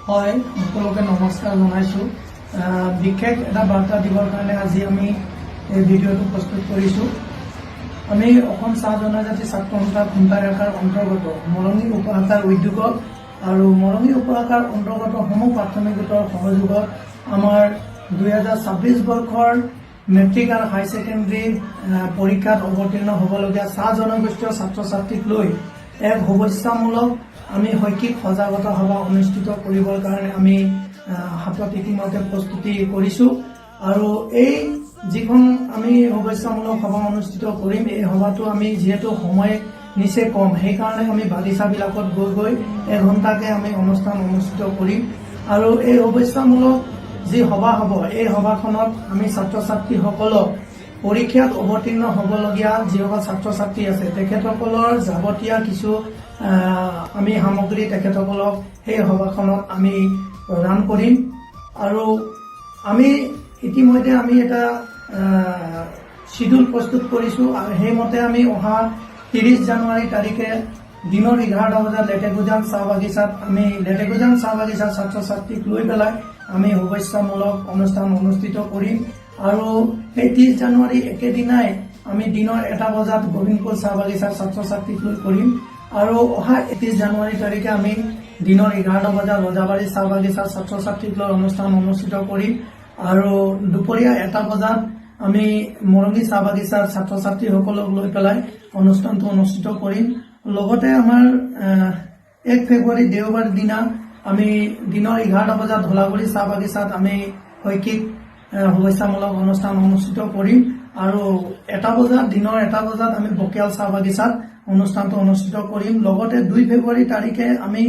হয় সকলোকে নমস্কাৰ জনাইছো। বিশেষ এটা বাৰ্তা দিবৰ কাৰণে আজি আমি এই ভিডিঅ'টো প্ৰস্তুত কৰিছোঁ। আমি অসম চাহ জনজাতি ছাত্ৰ সন্থা খুমটাই শাখাৰ অন্তৰ্গত মৰঙী উপশাখাৰ উদ্যোগত আৰু মৰঙী উপশাখাৰ অন্তৰ্গত সমূহ প্ৰাথমিক গোটৰ সহযোগত আমাৰ 2026 বৰ্ষৰ মেট্ৰিক আৰু হাই ছেকেণ্ডাৰী পৰীক্ষাত অৱতীৰ্ণ হ'বলগীয়া চাহ জনগোষ্ঠীয় ছাত্ৰ ছাত্ৰীক লৈ এক শুভেচ্ছামূলক আমি শৈক্ষিক সজাগতা সভা অনুষ্ঠিত কৰিবৰ কাৰণে আমি হাতত ইতিমধ্যে প্ৰস্তুতি কৰিছোঁ। আৰু এই যিখন আমি শুভেচ্ছামূলক সভা অনুষ্ঠিত কৰিম, এই সভাটো আমি যিহেতু সময় নিচে কম, সেইকাৰণে আমি বাগিচাবিলাকত গৈ গৈ এঘণ্টাকে আমি অনুষ্ঠান অনুষ্ঠিত কৰিম। আৰু এই শুভেচ্ছামূলক যি সভা হ'ব, এই সভাখনত আমি ছাত্ৰ ছাত্ৰীসকলক পৰীক্ষাত অৱতীৰ্ণ হ'বলগীয়া যিসকল ছাত্ৰ ছাত্ৰী আছে তেখেতসকলৰ যাৱতীয় কিছু আমি সামগ্ৰী তেখেতসকলক সেই সভাখনত আমি প্ৰদান কৰিম। আৰু আমি ইতিমধ্যে আমি এটা শিডিউল প্ৰস্তুত কৰিছোঁ আৰু সেইমতে আমি অহা 30 জানুৱাৰী তাৰিখে দিনৰ 11 বজাত লেটেকুজান চাহ বাগিচাত আমি লেটেকুজান চাহ বাগিচাৰ ছাত্ৰ ছাত্ৰীক লৈ পেলাই আমি শুভেচ্ছামূলক অনুষ্ঠান অনুষ্ঠিত কৰিম। আৰু সেই 30 জানুৱাৰী একেদিনাই আমি দিনৰ 1 বজাত গোবিন্দপুৰ চাহ বাগিচাৰ ছাত্ৰ ছাত্ৰীক লৈ কৰিম। আৰু অহা 31 জানুৱাৰী তাৰিখে আমি দিনৰ 11 বজাত ৰজাবাৰী চাহ বাগিচাৰ ছাত্ৰ ছাত্ৰীক লৈ অনুষ্ঠান অনুষ্ঠিত কৰিম। আৰু দুপৰীয়া 1 বজাত আমি মৰঙী চাহ বাগিচাৰ ছাত্ৰ ছাত্ৰীসকলক লৈ পেলাই অনুষ্ঠানটো অনুষ্ঠিত কৰিম। লগতে আমাৰ 1 ফেব্ৰুৱাৰী দেওবাৰ দিনা আমি দিনৰ 11 বজাত ধলাগুৰি চাহ বাগিচাত আমি শৈক্ষিক শুভেচ্ছামূলক অনুষ্ঠান অনুষ্ঠিত কৰিম। আৰু 1 বজাত দিনৰ 1 বজাত আমি বকিয়াল চাহ বাগিচাত অনুষ্ঠানটো অনুষ্ঠিত কৰিম। লগতে 2 ফেব্ৰুৱাৰী তাৰিখে আমি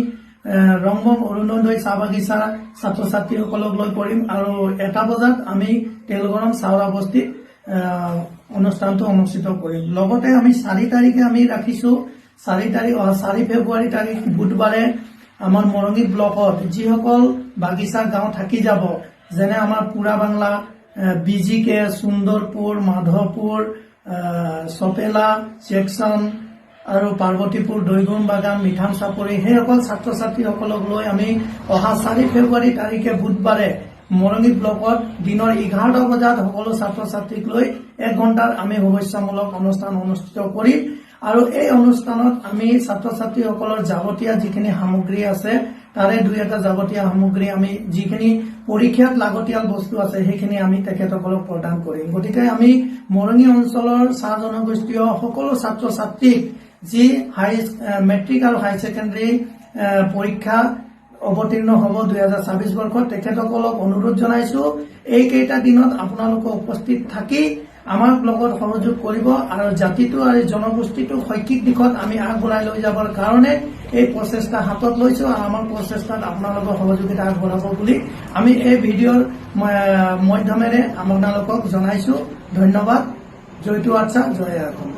ৰংবম অৰুণোদয় চাহ বাগিচাৰ ছাত্ৰ ছাত্ৰীসকলক লৈ কৰিম। আৰু 1 বজাত আমি তেলগৰম চাউৰা বস্তিত অনুষ্ঠানটো অনুষ্ঠিত কৰিম। লগতে আমি 4 তাৰিখে আমি ৰাখিছোঁ 4 ফেব্ৰুৱাৰী তাৰিখ বুধবাৰে আমাৰ মৰঙী ব্লকত যিসকল বাগিচা গাঁও থাকি যাব, যেনে আমাৰ পুৰা বাংলা, বিজিকে, সুন্দৰপুৰ, মাধৱপুৰ, চপেলা ছেকশ্যন আৰু পাৰ্বতীপুৰ, দৈগুণ বাগান, মিঠাম চাপৰি, সেইসকল ছাত্ৰ ছাত্ৰীসকলক লৈ আমি অহা 4 ফেব্ৰুৱাৰী তাৰিখে বুধবাৰে মৰঙী ব্লকত দিনৰ 11 বজাত সকলো ছাত্ৰ ছাত্ৰীক লৈ 1 ঘণ্টাৰ আমি শুভেচ্ছামূলক অনুষ্ঠান অনুষ্ঠিত কৰিম। আৰু এই অনুষ্ঠানত আমি ছাত্ৰ ছাত্ৰীসকলৰ যাৱতীয় যিখিনি সামগ্ৰী আছে তাৰে 2-এটা যাৱতীয় সামগ্ৰী আমি যিখিনি পৰীক্ষাত লাগতিয়াল বস্তু আছে সেইখিনি আমি তেখেতসকলক প্ৰদান কৰিম। গতিকে আমি মৰঙী অঞ্চলৰ চাহ জনগোষ্ঠীয় সকলো ছাত্ৰ ছাত্ৰীক যি মেট্ৰিক আৰু হাই ছেকেণ্ডাৰী পৰীক্ষা অৱতীৰ্ণ হ'ব 2026 বৰ্ষত তেখেতসকলক অনুৰোধ জনাইছোঁ, এইকেইটা দিনত আপোনালোকে উপস্থিত থাকি আমাৰ লগত সহযোগ কৰিব আৰু জাতিটো আৰু জনগোষ্ঠীটো শৈক্ষিক দিশত আমি আগবঢ়াই লৈ যাবৰ কাৰণে এই প্ৰচেষ্টা হাতত লৈছোঁ। আৰু আমাৰ প্ৰচেষ্টাত আপোনালোকৰ সহযোগিতা আগবঢ়াব বুলি আমি এই ভিডিঅ'ৰ মাধ্যমেৰে আপোনালোকক জনাইছোঁ। ধন্যবাদ। জয়টো আচ্ছা, জয় অসম।